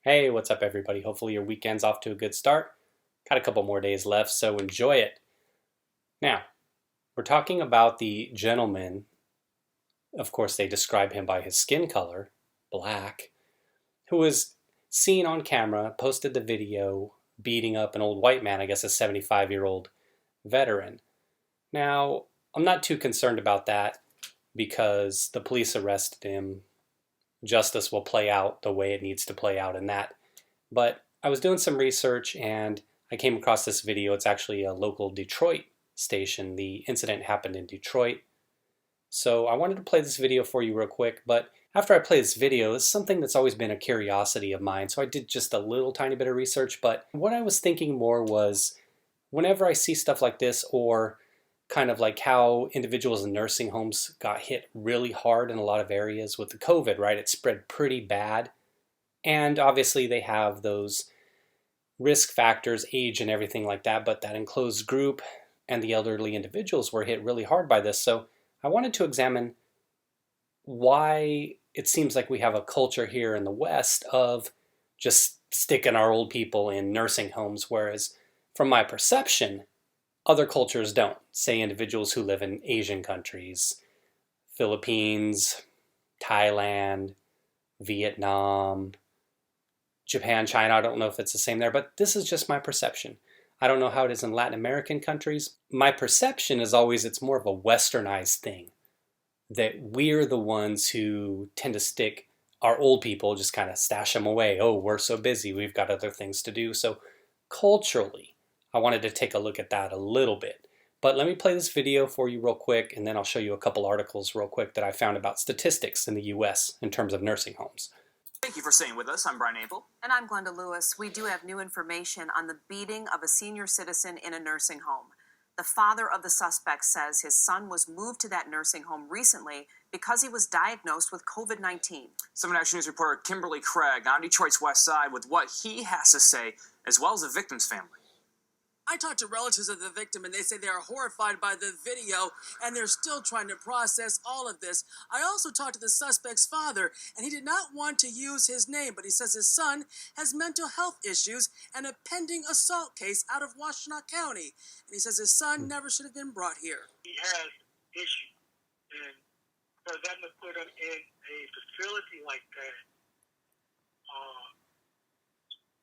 Hey, what's up, everybody? Hopefully, your weekend's off to a good start. Got a couple more days left, so enjoy it. Now, we're talking about the gentleman. Of course, they describe him by his skin color, black, who was seen on camera, posted the video beating up an old white man, I guess a 75-year-old veteran. Now, I'm not too concerned about that because the police arrested him. Justice will play out the way it needs to play out in that. But I was doing some research and I came across this video. It's actually a local Detroit station. The incident happened in Detroit. So I wanted to play this video for you real quick, but after I play this video, it's something that's always been a curiosity of mine. So I did just a little tiny bit of research, but what I was thinking more was whenever I see stuff like this, or kind of like how individuals in nursing homes got hit really hard in a lot of areas with the COVID, right? It spread pretty bad. And obviously they have those risk factors, age and everything like that, but that enclosed group and the elderly individuals were hit really hard by this. So I wanted to examine why it seems like we have a culture here in the West of just sticking our old people in nursing homes, whereas from my perception, other cultures don't. Say individuals who live in Asian countries, Philippines, Thailand, Vietnam, Japan, China. I don't know if it's the same there, but this is just my perception. I don't know how it is in Latin American countries. My perception is always it's more of a westernized thing, that we're the ones who tend to stick our old people, just kind of stash them away. Oh, we're so busy, we've got other things to do. So culturally, I wanted to take a look at that a little bit. But let me play this video for you real quick, and then I'll show you a couple articles real quick that I found about statistics in the US in terms of nursing homes. Thank you for staying with us. I'm Brian Abel. And I'm Glenda Lewis. We do have new information on the beating of a senior citizen in a nursing home. The father of the suspect says his son was moved to that nursing home recently because he was diagnosed with COVID-19. 7 Action News reporter Kimberly Craig on Detroit's West Side with what he has to say, as well as the victim's family. I talked to relatives of the victim, and they say they are horrified by the video, and they're still trying to process all of this. I also talked to the suspect's father, and he did not want to use his name, but he says his son has mental health issues and a pending assault case out of Washtenaw County. And he says his son never should have been brought here. He has issues, and for them to put him in a facility like that,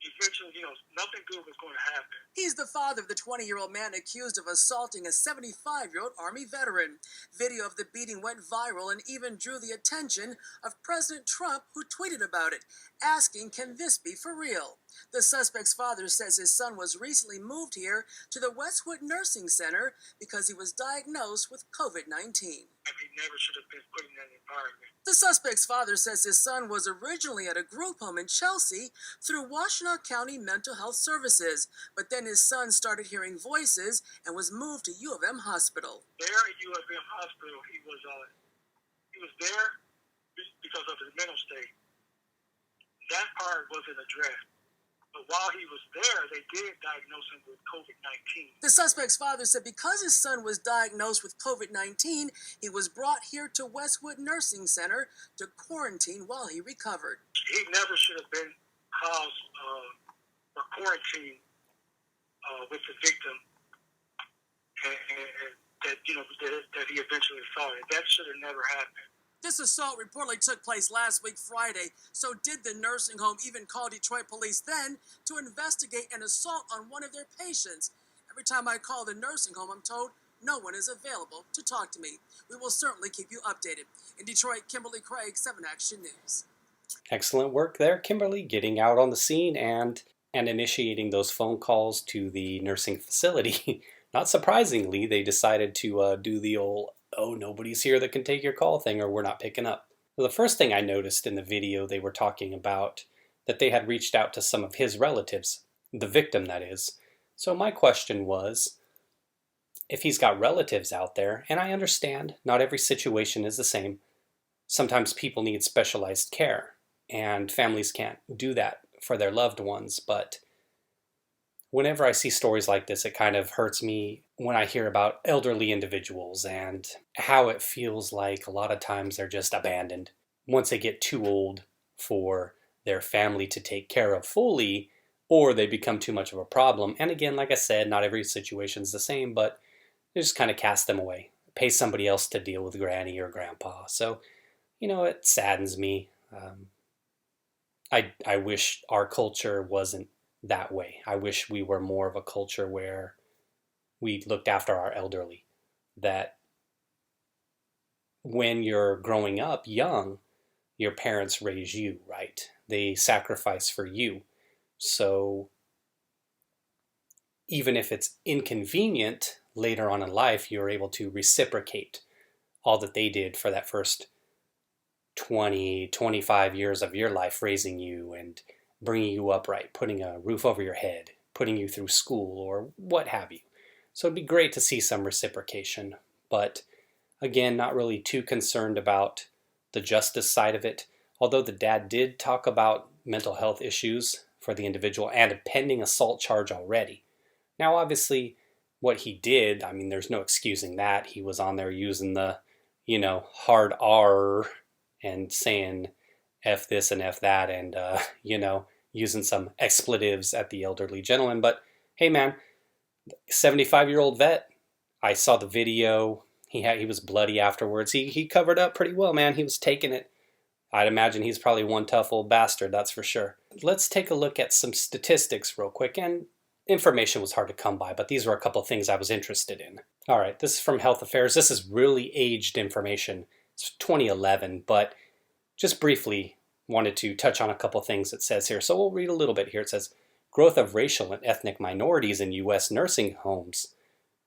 eventually, nothing good was going to happen. He's the father of the 20-year-old man accused of assaulting a 75-year-old Army veteran. Video of the beating went viral and even drew the attention of President Trump, who tweeted about it, asking, "Can this be for real?" The suspect's father says his son was recently moved here to the Westwood Nursing Center because he was diagnosed with COVID-19. And he never should have been put in that environment. The suspect's father says his son was originally at a group home in Chelsea through Washtenaw County Mental Health Services, but then his son started hearing voices and was moved to U of M Hospital. There at U of M Hospital, he was there because of his mental state. That part wasn't addressed. But while he was there, they did diagnose him with COVID-19. The suspect's father said because his son was diagnosed with COVID-19, he was brought here to Westwood Nursing Center to quarantine while he recovered. He never should have been housed or quarantined with the victim, and that he eventually saw it. That should have never happened. This assault reportedly took place last week Friday, so did the nursing home even call Detroit police then to investigate an assault on one of their patients? Every time I call the nursing home, I'm told no one is available to talk to me. We will certainly keep you updated. In Detroit, Kimberly Craig, 7 Action News. Excellent work there, Kimberly, getting out on the scene and initiating those phone calls to the nursing facility. Not surprisingly, they decided to do the old, "Oh, nobody's here that can take your call" thing, or "We're not picking up." Well, the first thing I noticed in the video, they were talking about that they had reached out to some of his relatives, the victim that is. So my question was, if he's got relatives out there, and I understand not every situation is the same, sometimes people need specialized care, and families can't do that for their loved ones, but whenever I see stories like this, it kind of hurts me when I hear about elderly individuals and how it feels like a lot of times they're just abandoned once they get too old for their family to take care of fully, or they become too much of a problem. And again, like I said, not every situation is the same, but they just kind of cast them away, pay somebody else to deal with granny or grandpa. So, it saddens me. I wish our culture wasn't that way. I wish we were more of a culture where we looked after our elderly, that when you're growing up young, your parents raise you, right? They sacrifice for you. So even if it's inconvenient later on in life, you're able to reciprocate all that they did for that first 20, 25 years of your life, raising you and bringing you up right, putting a roof over your head, putting you through school or what have you. So it'd be great to see some reciprocation, but again, not really too concerned about the justice side of it, although the dad did talk about mental health issues for the individual and a pending assault charge already. Now, obviously, what he did, I mean, there's no excusing that. He was on there using the, hard R and saying F this and F that and, using some expletives at the elderly gentleman. But hey, man, 75-year-old vet, I saw the video. He was bloody afterwards. He covered up pretty well, man. He was taking it. I'd imagine he's probably one tough old bastard, that's for sure. Let's take a look at some statistics real quick. And information was hard to come by, but these were a couple of things I was interested in. All right, this is from Health Affairs. This is really aged information. It's 2011, but just briefly wanted to touch on a couple of things it says here. So we'll read a little bit here. It says, growth of racial and ethnic minorities in U.S. nursing homes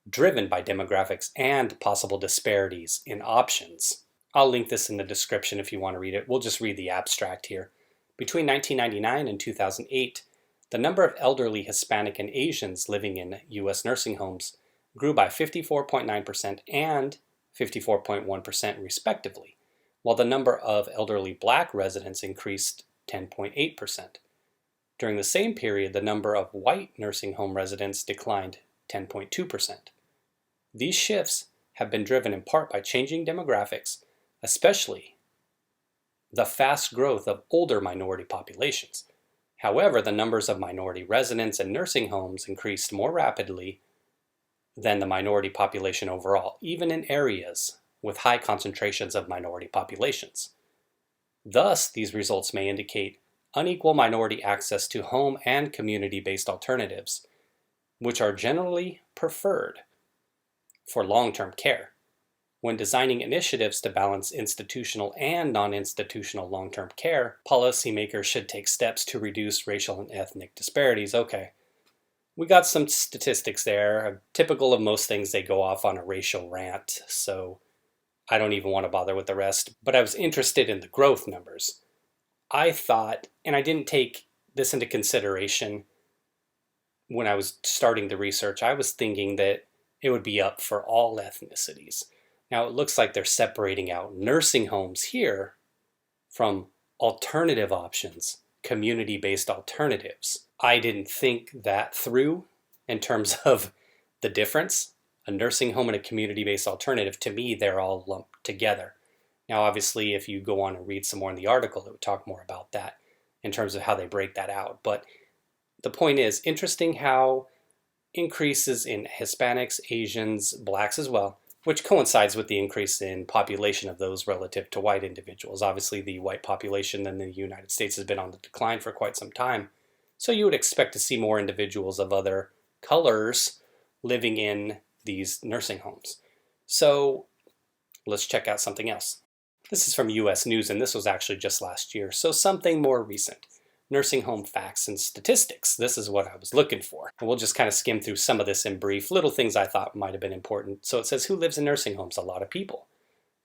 driven by demographics and possible disparities in options. I'll link this in the description if you want to read it. We'll just read the abstract here. Between 1999 and 2008, the number of elderly Hispanic and Asians living in U.S. nursing homes grew by 54.9% and 54.1% respectively, while the number of elderly Black residents increased 10.8%. During the same period, the number of white nursing home residents declined 10.2%. These shifts have been driven in part by changing demographics, especially the fast growth of older minority populations. However, the numbers of minority residents in nursing homes increased more rapidly than the minority population overall, even in areas with high concentrations of minority populations. Thus, these results may indicate unequal minority access to home and community-based alternatives, which are generally preferred for long-term care. When designing initiatives to balance institutional and non-institutional long-term care, policymakers should take steps to reduce racial and ethnic disparities. Okay, we got some statistics there. Typical of most things, they go off on a racial rant, so I don't even want to bother with the rest. But I was interested in the growth numbers. I thought, and I didn't take this into consideration when I was starting the research, I was thinking that it would be up for all ethnicities. Now it looks like they're separating out nursing homes here from alternative options, community-based alternatives. I didn't think that through in terms of the difference. A nursing home and a community-based alternative, to me, they're all lumped together. Now, obviously, if you go on and read some more in the article, it would talk more about that in terms of how they break that out. But the point is, interesting how increases in Hispanics, Asians, Blacks as well, which coincides with the increase in population of those relative to white individuals. Obviously, the white population in the United States has been on the decline for quite some time. So you would expect to see more individuals of other colors living in these nursing homes. So let's check out something else. This is from US News, and this was actually just last year, so something more recent. Nursing home facts and statistics. This is what I was looking for. And we'll just kind of skim through some of this in brief, little things I thought might have been important. So it says, who lives in nursing homes? A lot of people.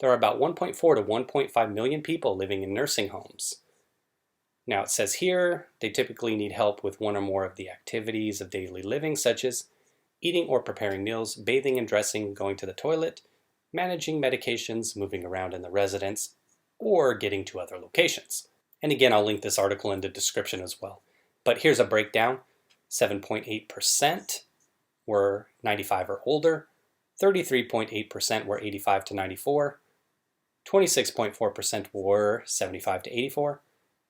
There are about 1.4 to 1.5 million people living in nursing homes. Now it says here, they typically need help with one or more of the activities of daily living, such as eating or preparing meals, bathing and dressing, going to the toilet, managing medications, moving around in the residence, or getting to other locations. And again, I'll link this article in the description as well. But here's a breakdown. 7.8% were 95 or older, 33.8% were 85 to 94, 26.4% were 75 to 84,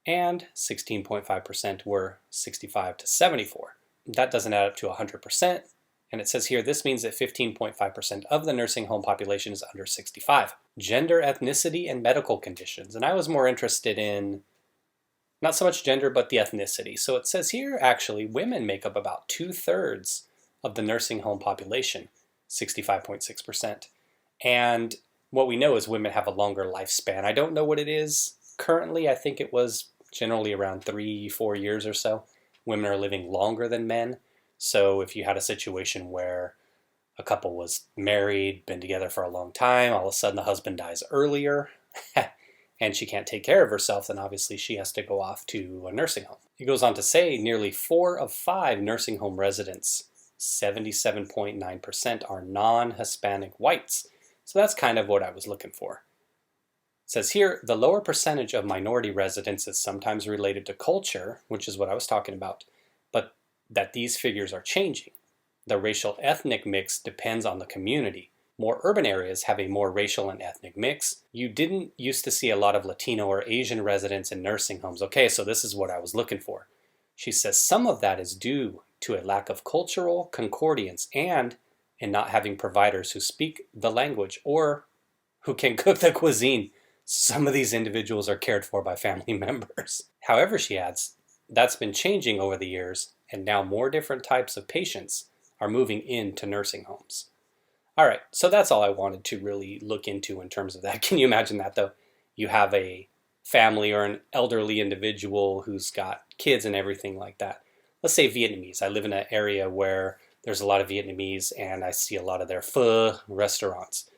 and 16.5% were 65 to 74. That doesn't add up to 100%, and it says here this means that 15.5% of the nursing home population is under 65. Gender, ethnicity, and medical conditions. And I was more interested in not so much gender, but the ethnicity. So it says here, actually, women make up about 2/3 of the nursing home population, 65.6%. And what we know is women have a longer lifespan. I don't know what it is currently. I think it was generally around 3-4 years or so. Women are living longer than men. So if you had a situation where a couple was married, been together for a long time, all of a sudden the husband dies earlier, and she can't take care of herself, then obviously she has to go off to a nursing home. He goes on to say nearly 4 of 5 nursing home residents, 77.9%, are non-Hispanic whites. So that's kind of what I was looking for. It says here, the lower percentage of minority residents is sometimes related to culture, which is what I was talking about, but that these figures are changing. The racial ethnic mix depends on the community. More urban areas have a more racial and ethnic mix. You didn't used to see a lot of Latino or Asian residents in nursing homes. Okay, so this is what I was looking for. She says some of that is due to a lack of cultural concordance and in not having providers who speak the language or who can cook the cuisine. Some of these individuals are cared for by family members. However, she adds, that's been changing over the years, and now more different types of patients are moving into nursing homes. All right, so that's all I wanted to really look into in terms of that. Can you imagine that, though? You have a family or an elderly individual who's got kids and everything like that. Let's say Vietnamese. I live in an area where there's a lot of Vietnamese, and I see a lot of their pho restaurants.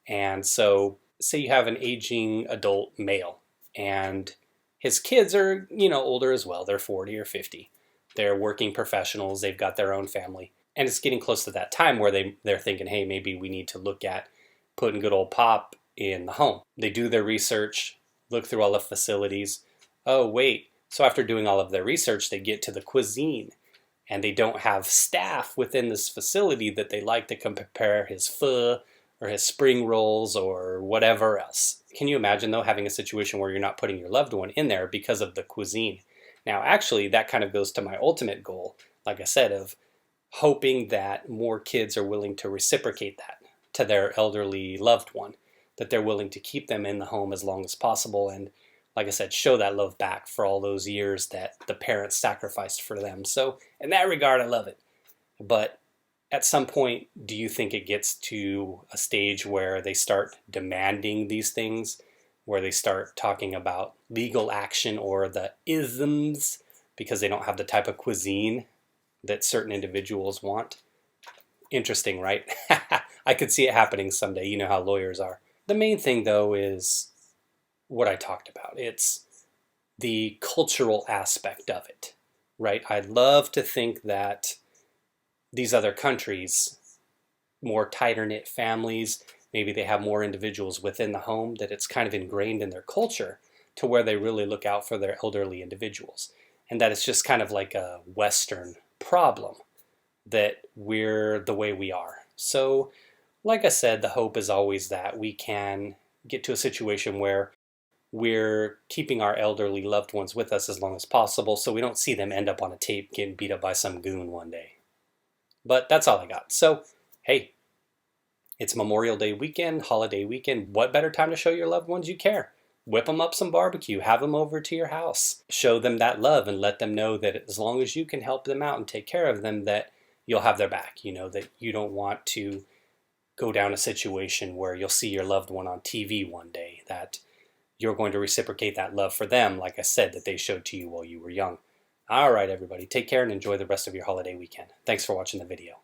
And so say you have an aging adult male, and his kids are, older as well. They're 40 or 50. They're working professionals. They've got their own family. And it's getting close to that time where they're thinking, hey, maybe we need to look at putting good old Pop in the home. They do their research, look through all the facilities. Oh, wait. So after doing all of their research, they get to the cuisine. And they don't have staff within this facility that they like to prepare his pho or his spring rolls or whatever else. Can you imagine, though, having a situation where you're not putting your loved one in there because of the cuisine? Now, actually, that kind of goes to my ultimate goal, like I said, of hoping that more kids are willing to reciprocate that to their elderly loved one, that they're willing to keep them in the home as long as possible and, like I said, show that love back for all those years that the parents sacrificed for them. So in that regard, I love it. But at some point, do you think it gets to a stage where they start demanding these things, where they start talking about legal action or the isms because they don't have the type of cuisine that certain individuals want? Interesting, right? I could see it happening someday. You know how lawyers are. The main thing, though, is what I talked about. It's the cultural aspect of it, right? I'd love to think that these other countries, more tighter-knit families, maybe they have more individuals within the home, that it's kind of ingrained in their culture to where they really look out for their elderly individuals. And that it's just kind of like a Western problem that we're the way we are. So, like I said, the hope is always that we can get to a situation where we're keeping our elderly loved ones with us as long as possible so we don't see them end up on a tape getting beat up by some goon one day. But that's all I got. So, hey, it's Memorial Day weekend, holiday weekend. What better time to show your loved ones you care? Whip them up some barbecue, have them over to your house. Show them that love and let them know that as long as you can help them out and take care of them, that you'll have their back. That you don't want to go down a situation where you'll see your loved one on TV one day, that you're going to reciprocate that love for them, like I said, that they showed to you while you were young. All right, everybody, take care and enjoy the rest of your holiday weekend. Thanks for watching the video.